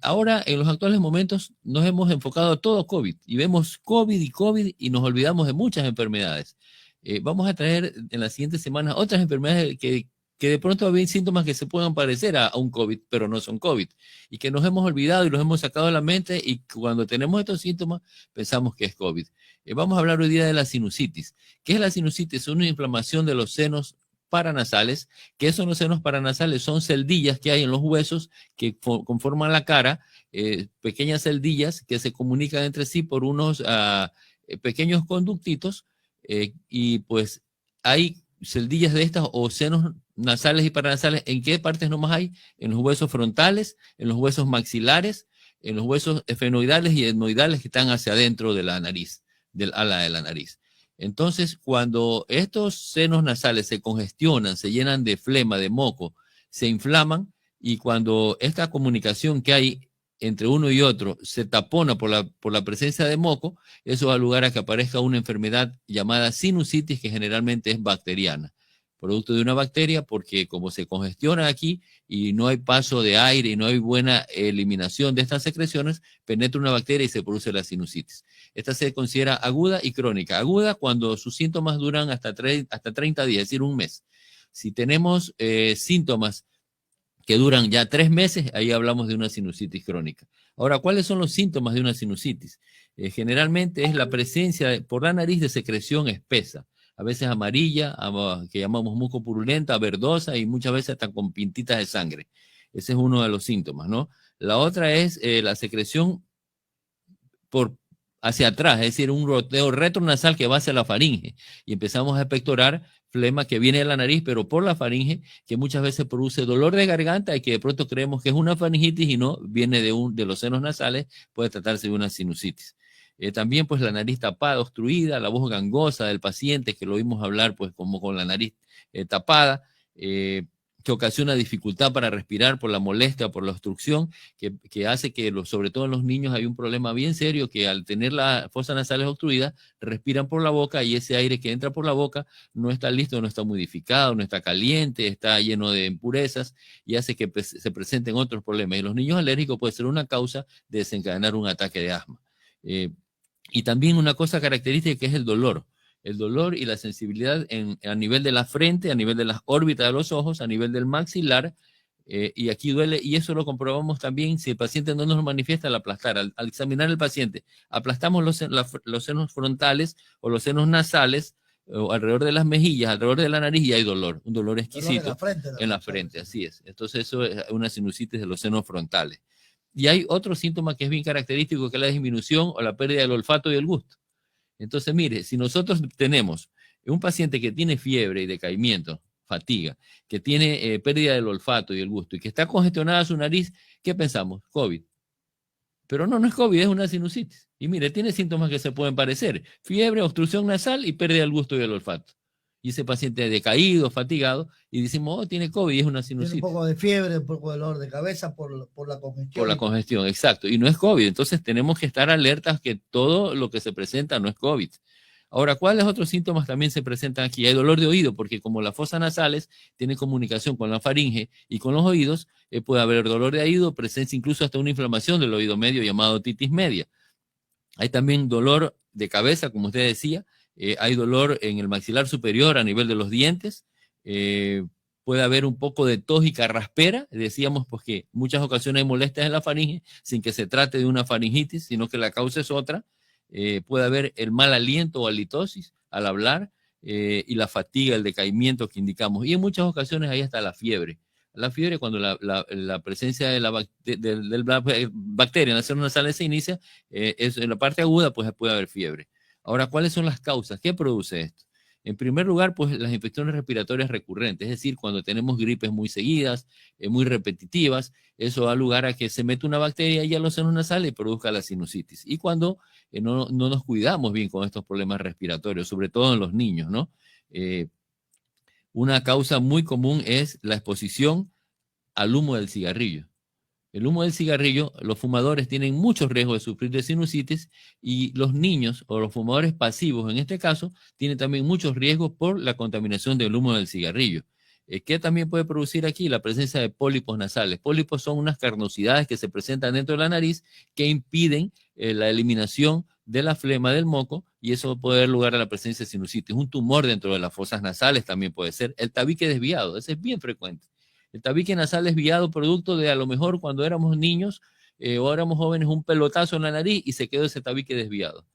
Ahora, en los actuales momentos, nos hemos enfocado a todo COVID y vemos COVID y nos olvidamos de muchas enfermedades. Vamos a traer en las siguientes semanas otras enfermedades que de pronto había síntomas que se puedan parecer a un COVID, pero no son COVID, y que nos hemos olvidado y los hemos sacado de la mente y cuando tenemos estos síntomas pensamos que es COVID. Vamos a hablar hoy día de la sinusitis. ¿Qué es la sinusitis? Es una inflamación de los senos paranasales. ¿Qué son los senos paranasales? Son celdillas que hay en los huesos que conforman la cara, pequeñas celdillas que se comunican entre sí por unos pequeños conductitos, y pues hay celdillas de estas o senos nasales y paranasales. ¿En qué partes nomás hay? En los huesos frontales, en los huesos maxilares, en los huesos efenoidales y etmoidales que están hacia adentro de la nariz, del ala de la nariz. Entonces, cuando estos senos nasales se congestionan, se llenan de flema, de moco, se inflaman, y cuando esta comunicación que hay entre uno y otro se tapona por la presencia de moco, eso da lugar a que aparezca una enfermedad llamada sinusitis, que generalmente es bacteriana, producto de una bacteria, porque como se congestiona aquí y no hay paso de aire y no hay buena eliminación de estas secreciones, penetra una bacteria y se produce la sinusitis. Esta se considera aguda y crónica. Aguda cuando sus síntomas duran hasta 30 días, es decir, un mes. Si tenemos síntomas que duran ya 3 meses, ahí hablamos de una sinusitis crónica. Ahora, ¿cuáles son los síntomas de una sinusitis? Generalmente es la presencia por la nariz de secreción espesa, a veces amarilla, que llamamos mucopurulenta, verdosa y muchas veces hasta con pintitas de sangre. Ese es uno de los síntomas, ¿no? La otra es la secreción por hacia atrás, es decir, un roteo retronasal que va hacia la faringe y empezamos a expectorar flema que viene de la nariz, pero por la faringe, que muchas veces produce dolor de garganta y que de pronto creemos que es una faringitis y no, viene de los senos nasales, puede tratarse de una sinusitis. También pues la nariz tapada, obstruida, la voz gangosa del paciente, que lo oímos hablar pues como con la nariz tapada, que ocasiona dificultad para respirar por la molestia, por la obstrucción, que hace que, sobre todo en los niños, hay un problema bien serio, que al tener las fosas nasales obstruidas, respiran por la boca y ese aire que entra por la boca no está listo, no está modificado, no está caliente, está lleno de impurezas y hace que se presenten otros problemas. Y los niños alérgicos puede ser una causa de desencadenar un ataque de asma. Y también una cosa característica que es el dolor y la sensibilidad a nivel de la frente, a nivel de las órbitas de los ojos, a nivel del maxilar, y aquí duele, y eso lo comprobamos también si el paciente no nos manifiesta al aplastar. Al examinar al paciente, aplastamos los senos frontales o los senos nasales, o alrededor de las mejillas, alrededor de la nariz, y hay dolor, un dolor exquisito en la frente, así es. Entonces eso es una sinusitis de los senos frontales. Y hay otro síntoma que es bien característico, que es la disminución o la pérdida del olfato y el gusto. Entonces, mire, si nosotros tenemos un paciente que tiene fiebre y decaimiento, fatiga, que tiene pérdida del olfato y el gusto, y que está congestionada su nariz, ¿qué pensamos? COVID. Pero no es COVID, es una sinusitis. Y mire, tiene síntomas que se pueden parecer: fiebre, obstrucción nasal y pérdida del gusto y del olfato. Y ese paciente decaído, fatigado, y decimos, oh, tiene COVID y es una sinusitis. Tiene un poco de fiebre, un poco de dolor de cabeza por la congestión. Por la congestión, exacto. Y no es COVID. Entonces tenemos que estar alertas que todo lo que se presenta no es COVID. Ahora, ¿cuáles otros síntomas también se presentan aquí? Hay dolor de oído, porque como las fosas nasales tienen comunicación con la faringe y con los oídos, puede haber dolor de oído, presencia incluso hasta una inflamación del oído medio llamado otitis media. Hay también dolor de cabeza, como usted decía. Hay dolor en el maxilar superior a nivel de los dientes. Puede haber un poco de tos y carraspera. Decíamos pues que en muchas ocasiones hay molestias en la faringe sin que se trate de una faringitis, sino que la causa es otra. Puede haber el mal aliento o halitosis al hablar, y la fatiga, el decaimiento que indicamos. Y en muchas ocasiones hay hasta la fiebre. La fiebre, cuando la presencia de la bacteria en las células nasales se inicia, es en la parte aguda, pues puede haber fiebre. Ahora, ¿cuáles son las causas? ¿Qué produce esto? En primer lugar, pues las infecciones respiratorias recurrentes, es decir, cuando tenemos gripes muy seguidas, muy repetitivas, eso da lugar a que se mete una bacteria y a los senos nasales y produzca la sinusitis. Y cuando no nos cuidamos bien con estos problemas respiratorios, sobre todo en los niños, ¿no? Una causa muy común es la exposición al humo del cigarrillo. El humo del cigarrillo, los fumadores tienen muchos riesgos de sufrir de sinusitis, y los niños o los fumadores pasivos en este caso tienen también muchos riesgos por la contaminación del humo del cigarrillo. ¿Qué también puede producir aquí? La presencia de pólipos nasales. Pólipos son unas carnosidades que se presentan dentro de la nariz que impiden la eliminación de la flema del moco, y eso puede dar lugar a la presencia de sinusitis. Un tumor dentro de las fosas nasales también puede ser. El tabique desviado, ese es bien frecuente. El tabique nasal desviado, producto de a lo mejor cuando éramos niños o éramos jóvenes, un pelotazo en la nariz y se quedó ese tabique desviado.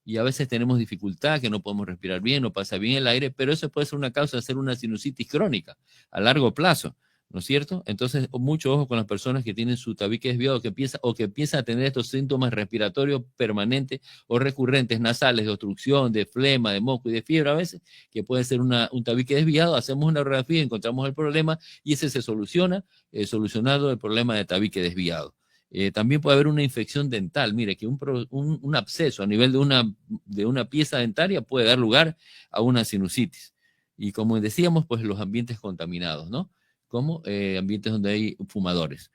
Y a veces tenemos dificultad, que no podemos respirar bien, no pasa bien el aire, pero eso puede ser una causa de hacer una sinusitis crónica a largo plazo, ¿no es cierto? Entonces, mucho ojo con las personas que tienen su tabique desviado que empiezan a tener estos síntomas respiratorios permanentes o recurrentes, nasales, de obstrucción, de flema, de moco y de fiebre a veces, que puede ser un tabique desviado. Hacemos una radiografía, encontramos el problema y ese se soluciona, solucionado el problema de tabique desviado. También puede haber una infección dental. Mire, que un absceso a nivel de una pieza dentaria puede dar lugar a una sinusitis. Y como decíamos, pues los ambientes contaminados, ¿no? Como ambientes donde hay fumadores.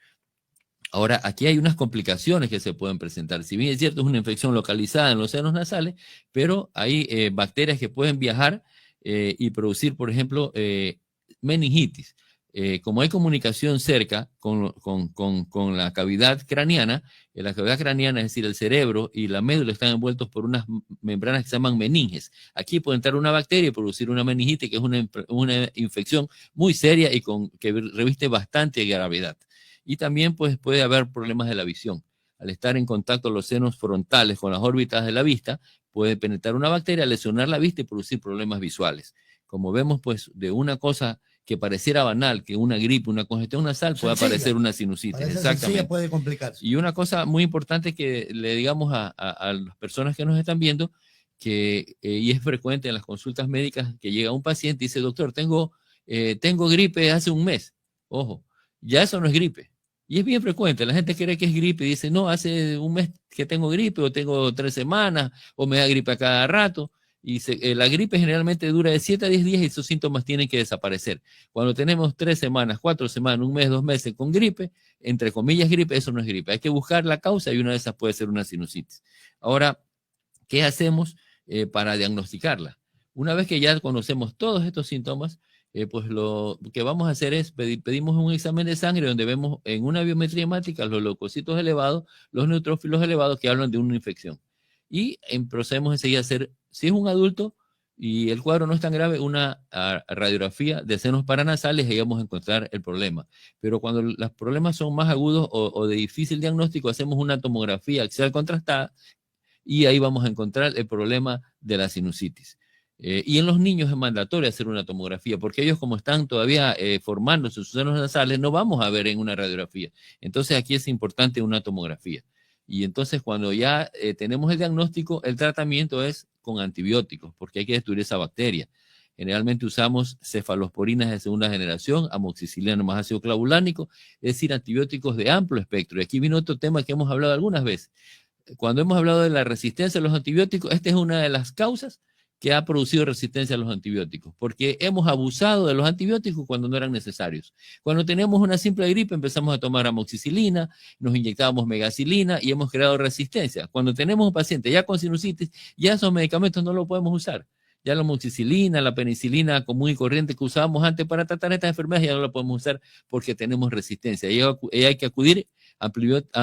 Ahora, aquí hay unas complicaciones que se pueden presentar. Si bien es cierto, es una infección localizada en los senos nasales, pero hay bacterias que pueden viajar y producir, por ejemplo, meningitis. Como hay comunicación cerca con la cavidad craneana, es decir, el cerebro y la médula están envueltos por unas membranas que se llaman meninges. Aquí puede entrar una bacteria y producir una meningitis, que es una infección muy seria y que reviste bastante gravedad. Y también pues, puede haber problemas de la visión. Al estar en contacto los senos frontales con las órbitas de la vista, puede penetrar una bacteria, lesionar la vista y producir problemas visuales. Como vemos, pues, de una cosa que pareciera banal, que una gripe, una congestión nasal, puede aparecer una sinusitis. Exactamente. Puede complicarse. Y una cosa muy importante que le digamos a las personas que nos están viendo, y es frecuente en las consultas médicas, que llega un paciente y dice, doctor, tengo gripe hace un mes. Ojo, ya eso no es gripe. Y es bien frecuente, la gente cree que es gripe y dice, no, hace un mes que tengo gripe, o tengo 3 semanas, o me da gripe a cada rato. Y la gripe generalmente dura de 7 a 10 días y esos síntomas tienen que desaparecer. Cuando tenemos 3 semanas, 4 semanas, un mes, 2 meses con gripe, entre comillas gripe, eso no es gripe. Hay que buscar la causa y una de esas puede ser una sinusitis. Ahora, ¿qué hacemos para diagnosticarla? Una vez que ya conocemos todos estos síntomas, pues lo que vamos a hacer es pedimos un examen de sangre donde vemos en una biometría hemática los leucocitos elevados, los neutrófilos elevados que hablan de una infección. Y procedemos enseguida a hacer, si es un adulto y el cuadro no es tan grave, una radiografía de senos paranasales y ahí vamos a encontrar el problema. Pero cuando los problemas son más agudos o de difícil diagnóstico, hacemos una tomografía axial contrastada y ahí vamos a encontrar el problema de la sinusitis. Y en los niños es mandatorio hacer una tomografía, porque ellos, como están todavía formándose sus senos nasales, no vamos a ver en una radiografía. Entonces aquí es importante una tomografía. Y entonces cuando ya tenemos el diagnóstico, el tratamiento es con antibióticos, porque hay que destruir esa bacteria. Generalmente usamos cefalosporinas de segunda generación, amoxicilina más ácido clavulánico, es decir, antibióticos de amplio espectro. Y aquí viene otro tema que hemos hablado algunas veces. Cuando hemos hablado de la resistencia a los antibióticos, esta es una de las causas que ha producido resistencia a los antibióticos, porque hemos abusado de los antibióticos cuando no eran necesarios. Cuando teníamos una simple gripe empezamos a tomar amoxicilina, nos inyectábamos megacilina y hemos creado resistencia. Cuando tenemos un paciente ya con sinusitis, ya esos medicamentos no los podemos usar. Ya la amoxicilina, la penicilina común y corriente que usábamos antes para tratar estas enfermedades ya no la podemos usar porque tenemos resistencia. Y hay que acudir a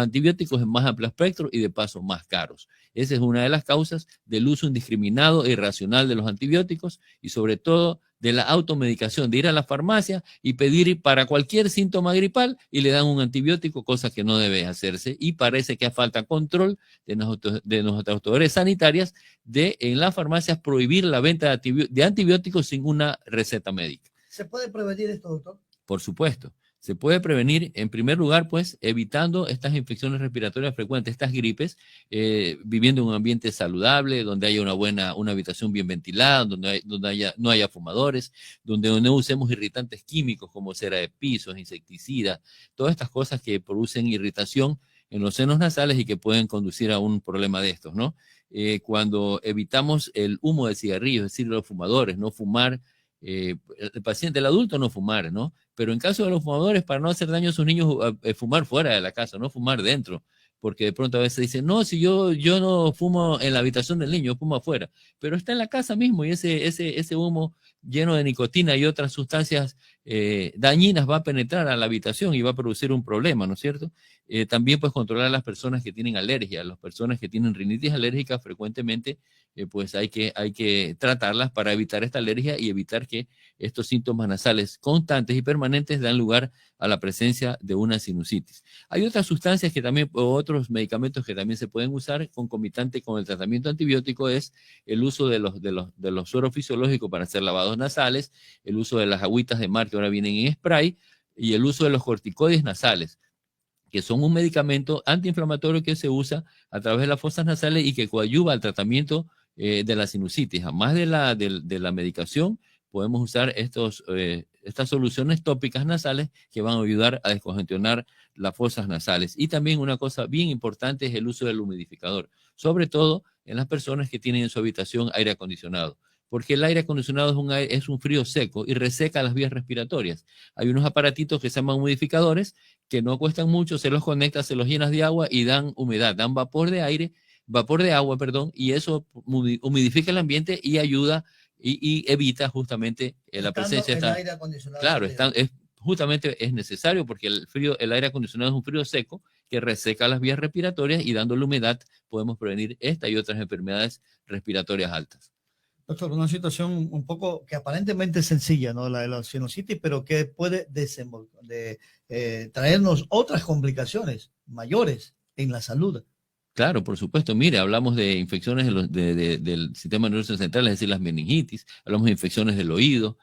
antibióticos en más amplio espectro y de paso más caros. Esa es una de las causas del uso indiscriminado e irracional de los antibióticos y sobre todo de la automedicación, de ir a la farmacia y pedir para cualquier síntoma gripal y le dan un antibiótico, cosa que no debe hacerse, y parece que falta control de nuestras autoridades sanitarias de en las farmacias prohibir la venta de antibióticos sin una receta médica. ¿Se puede prevenir esto, doctor? Por supuesto. Se puede prevenir, en primer lugar, pues, evitando estas infecciones respiratorias frecuentes, estas gripes, viviendo en un ambiente saludable, donde haya una habitación bien ventilada, donde no haya fumadores, donde no usemos irritantes químicos como cera de pisos, insecticidas, todas estas cosas que producen irritación en los senos nasales y que pueden conducir a un problema de estos, ¿no? Cuando evitamos el humo de cigarrillos, es decir, los fumadores, no fumar El paciente, el adulto no fumar, ¿no? Pero en caso de los fumadores, para no hacer daño a sus niños, fumar fuera de la casa, no fumar dentro. Porque de pronto a veces dicen, no, si yo no fumo en la habitación del niño, fumo afuera. Pero está en la casa mismo y ese humo lleno de nicotina y otras sustancias dañinas va a penetrar a la habitación y va a producir un problema, ¿no es cierto? También pues controlar a las personas que tienen alergia, las personas que tienen rinitis alérgica frecuentemente, pues hay que tratarlas para evitar esta alergia y evitar que estos síntomas nasales constantes y permanentes dan lugar a la presencia de una sinusitis. Hay otras sustancias que también, o otros medicamentos que también se pueden usar concomitante con el tratamiento antibiótico, es el uso de los sueros fisiológicos para hacer lavados nasales, el uso de las agüitas de mar que ahora vienen en spray y el uso de los corticoides nasales, que son un medicamento antiinflamatorio que se usa a través de las fosas nasales y que coadyuva al tratamiento de la sinusitis. Además de la medicación, podemos usar estas soluciones tópicas nasales que van a ayudar a descongestionar las fosas nasales. Y también una cosa bien importante es el uso del humidificador, sobre todo en las personas que tienen en su habitación aire acondicionado, porque el aire acondicionado es un frío seco y reseca las vías respiratorias. Hay unos aparatitos que se llaman humidificadores que no cuestan mucho, se los conectas, se los llenas de agua y dan humedad, dan vapor de agua, perdón, y eso humidifica el ambiente y ayuda y evita justamente la presencia de aire acondicionado. Claro, justamente es necesario porque el aire acondicionado es un frío seco que reseca las vías respiratorias y dándole humedad podemos prevenir esta y otras enfermedades respiratorias altas. Doctor, una situación un poco que aparentemente es sencilla, ¿no? La de la sinusitis, pero que puede traernos otras complicaciones mayores en la salud. Claro, por supuesto. Mire, hablamos de infecciones del sistema nervioso central, es decir, las meningitis, hablamos de infecciones del oído,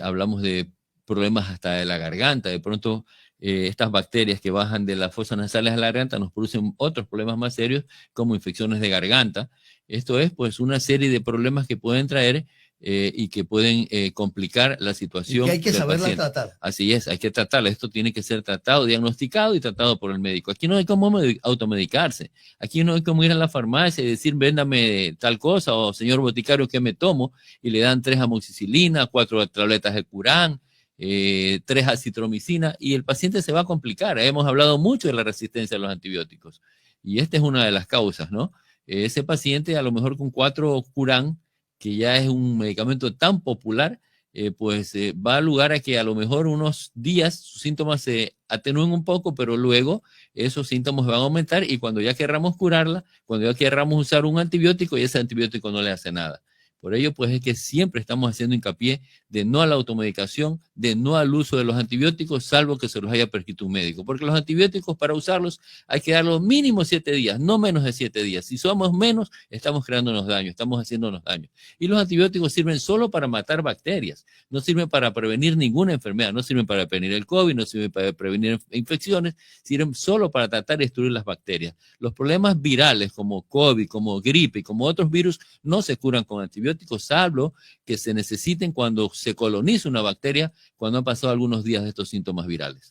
hablamos de problemas hasta de la garganta. De pronto, estas bacterias que bajan de las fosas nasales a la garganta nos producen otros problemas más serios, como infecciones de garganta. Esto es, pues, una serie de problemas que pueden traer y que pueden complicar la situación. Y que hay que saberla paciente. tratar. Así es, hay que tratarla. Esto tiene que ser tratado, diagnosticado y tratado por el médico. Aquí no hay como automedicarse. Aquí no hay como ir a la farmacia y decir, véndame tal cosa, o señor boticario, ¿qué me tomo? Y le dan 3 amoxicilina, 4 tabletas de Curán, 3 acitromicina, y el paciente se va a complicar. Hemos hablado mucho de la resistencia a los antibióticos. Y esta es una de las causas, ¿no? Ese paciente, a lo mejor con 4 Curán, que ya es un medicamento tan popular, pues va a lugar a que a lo mejor unos días sus síntomas se atenúen un poco, pero luego esos síntomas van a aumentar y cuando ya querramos curarla, cuando ya querramos usar un antibiótico, y ese antibiótico no le hace nada. Por ello, pues es que siempre estamos haciendo hincapié de no a la automedicación, de no al uso de los antibióticos, salvo que se los haya prescrito un médico. Porque los antibióticos, para usarlos, hay que darlos mínimo 7 días, no menos de 7 días. Si somos menos, estamos creándonos daño, estamos haciéndonos daño. Y los antibióticos sirven solo para matar bacterias, no sirven para prevenir ninguna enfermedad, no sirven para prevenir el COVID, no sirven para prevenir infecciones, sirven solo para tratar de destruir las bacterias. Los problemas virales como COVID, como gripe y como otros virus no se curan con antibióticos, salvo que se necesiten cuando se coloniza una bacteria, cuando han pasado algunos días de estos síntomas virales.